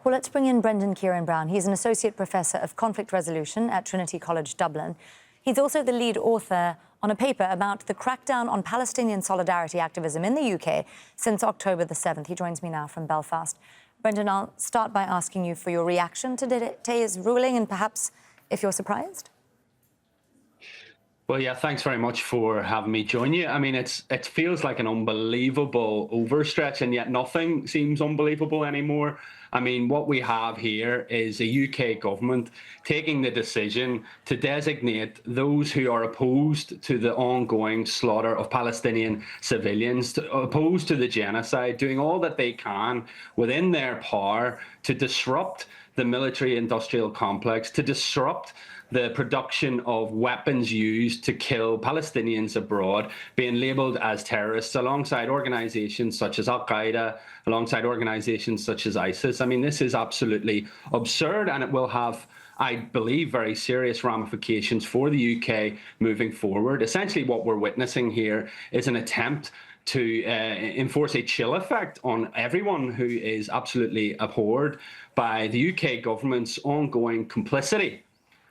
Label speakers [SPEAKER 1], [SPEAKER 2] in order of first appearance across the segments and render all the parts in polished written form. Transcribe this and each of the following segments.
[SPEAKER 1] Well, let's bring in Ciarán Browne. He's an associate professor of conflict resolution at Trinity College, Dublin. He's also the lead author on a paper about the crackdown on Palestinian solidarity activism in the UK since October the 7th. He joins me now from Belfast. Brendan, I'll start by asking you for your reaction to today's ruling and perhaps if you're surprised.
[SPEAKER 2] Well, yeah, thanks very much for having me join you. I mean, it feels like an unbelievable overstretch, and yet nothing seems unbelievable anymore. I mean, what we have here is a UK government taking the decision to designate those who are opposed to the ongoing slaughter of Palestinian civilians, opposed to the genocide, doing all that they can within their power to disrupt the military-industrial complex, to disrupt the production of weapons used to kill Palestinians abroad, being labelled as terrorists alongside organisations such as Al-Qaeda, alongside organisations such as ISIS. I mean, this is absolutely absurd, and it will have, I believe, very serious ramifications for the UK moving forward. Essentially, what we're witnessing here is an attempt to enforce a chill effect on everyone who is absolutely abhorred by the UK government's ongoing complicity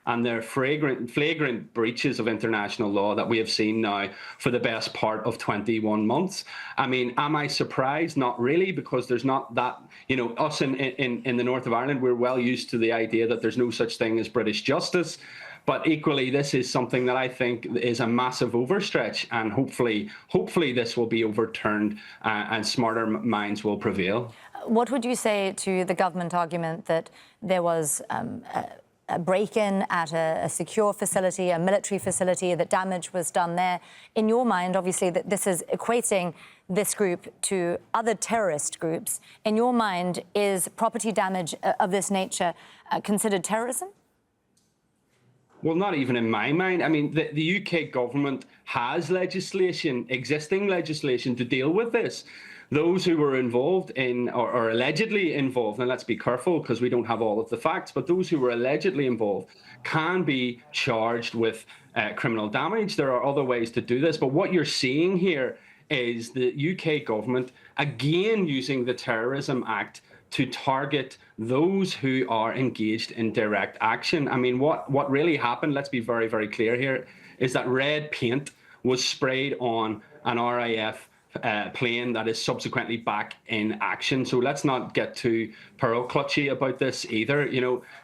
[SPEAKER 2] and their flagrant breaches of international law that we have seen now for the best part of 21 months. I mean, am I surprised? Not really, because there's not that, us in the north of Ireland, we're well used to the idea that there's no such thing as British justice. But equally, this is something that I think is a massive overstretch, and hopefully this will be overturned and smarter minds will prevail.
[SPEAKER 1] What would you say to the government argument that there was a break-in at a secure facility, a military facility, that damage was done there? In your mind, obviously, that this is equating this group to other terrorist groups. In your mind, is property damage of this nature considered terrorism?
[SPEAKER 2] Well, not even in my mind. I mean, the UK government has existing legislation to deal with this. Those who were involved in, or allegedly involved, and let's be careful because we don't have all of the facts, but those who were allegedly involved can be charged with criminal damage. There are other ways to do this, but what you're seeing here is the UK government again using the Terrorism Act to target those who are engaged in direct action. I mean, what really happened, let's be very, very clear here, is that red paint was sprayed on an RAF plane that is subsequently back in action. So let's not get too pearl clutchy about this either.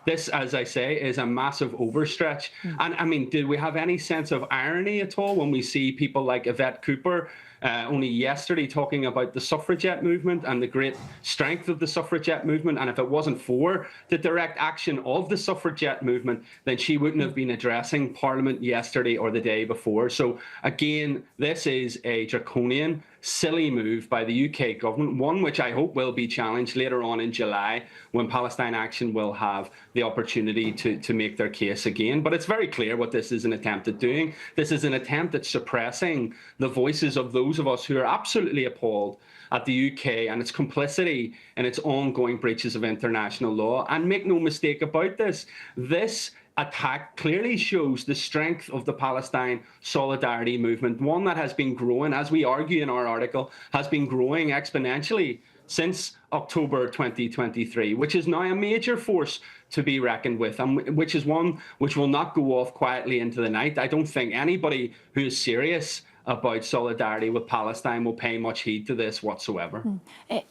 [SPEAKER 2] This, as I say, is a massive overstretch. And I mean, did we have any sense of irony at all when we see people like Yvette Cooper only yesterday talking about the suffragette movement and the great strength of the suffragette movement? And if it wasn't for the direct action of the suffragette movement, then she wouldn't have been addressing Parliament yesterday or the day before. So again, this is a draconian, silly move by the UK government, one which I hope will be challenged later on in July when Palestine Action will have the opportunity to make their case again. But it's very clear what this is an attempt at doing. This is an attempt at suppressing the voices of those of us who are absolutely appalled at the UK and its complicity in its ongoing breaches of international law. And make no mistake about this, this attack clearly shows the strength of the Palestine solidarity movement, one that has been growing, as we argue in our article, has been growing exponentially since October 2023, which is now a major force to be reckoned with, and which is one which will not go off quietly into the night. I don't think anybody who is serious about solidarity with Palestine will pay much heed to this whatsoever.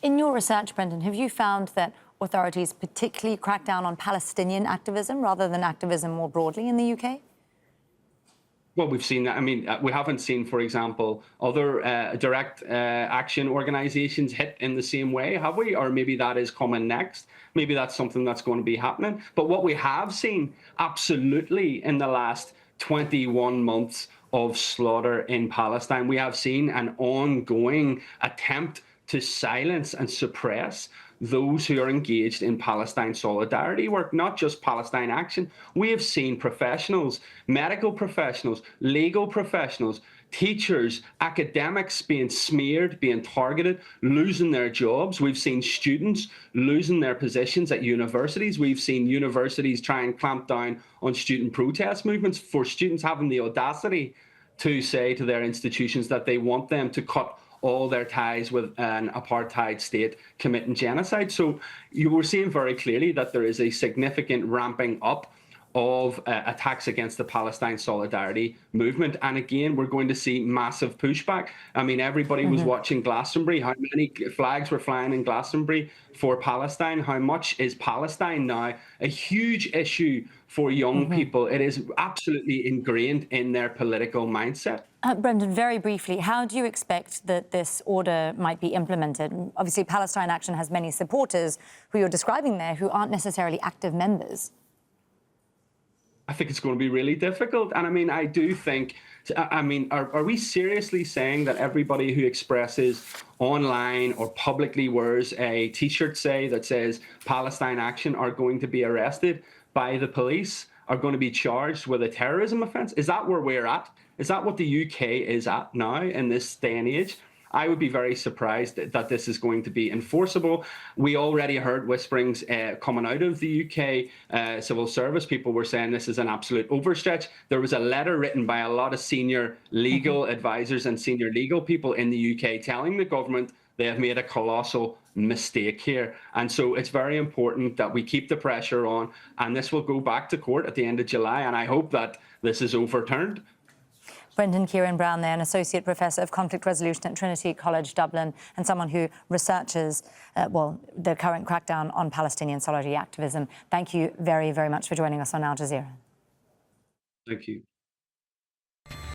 [SPEAKER 1] In your research, Brendan, have you found that authorities particularly crack down on Palestinian activism rather than activism more broadly in the UK?
[SPEAKER 2] Well, we've seen that. I mean, we haven't seen, for example, other direct action organisations hit in the same way, have we? Or maybe that is coming next. Maybe that's something that's going to be happening. But what we have seen absolutely in the last 21 months of slaughter in Palestine, we have seen an ongoing attempt to silence and suppress those who are engaged in Palestine solidarity work, not just Palestine Action. We have seen professionals, medical professionals, legal professionals, teachers, academics being smeared, being targeted, losing their jobs. We've seen students losing their positions at universities. We've seen universities try and clamp down on student protest movements for students having the audacity to say to their institutions that they want them to cut all their ties with an apartheid state committing genocide. So you were seeing very clearly that there is a significant ramping up of attacks against the Palestine solidarity movement. And again, we're going to see massive pushback. I mean, everybody was watching Glastonbury. How many flags were flying in Glastonbury for Palestine? How much is Palestine now a huge issue for young people? It is absolutely ingrained in their political mindset.
[SPEAKER 1] Brendan, very briefly, how do you expect that this order might be implemented? Obviously, Palestine Action has many supporters who you're describing there who aren't necessarily active members.
[SPEAKER 2] I think it's going to be really difficult. And I mean, I do think, I mean, are we seriously saying that everybody who expresses online or publicly wears a T-shirt, say, that says Palestine Action are going to be arrested by the police, are going to be charged with a terrorism offence? Is that where we're at? Is that what the UK is at now in this day and age? I would be very surprised that this is going to be enforceable. We already heard whisperings coming out of the UK civil service. People were saying this is an absolute overstretch. There was a letter written by a lot of senior legal advisors and senior legal people in the UK telling the government they have made a colossal mistake here. And so it's very important that we keep the pressure on, and this will go back to court at the end of July, and I hope that this is overturned.
[SPEAKER 1] Brendan Ciarán Browne there, an Associate Professor of Conflict Resolution at Trinity College Dublin, and someone who researches, the current crackdown on Palestinian solidarity activism. Thank you very, very much for joining us on Al Jazeera.
[SPEAKER 2] Thank you.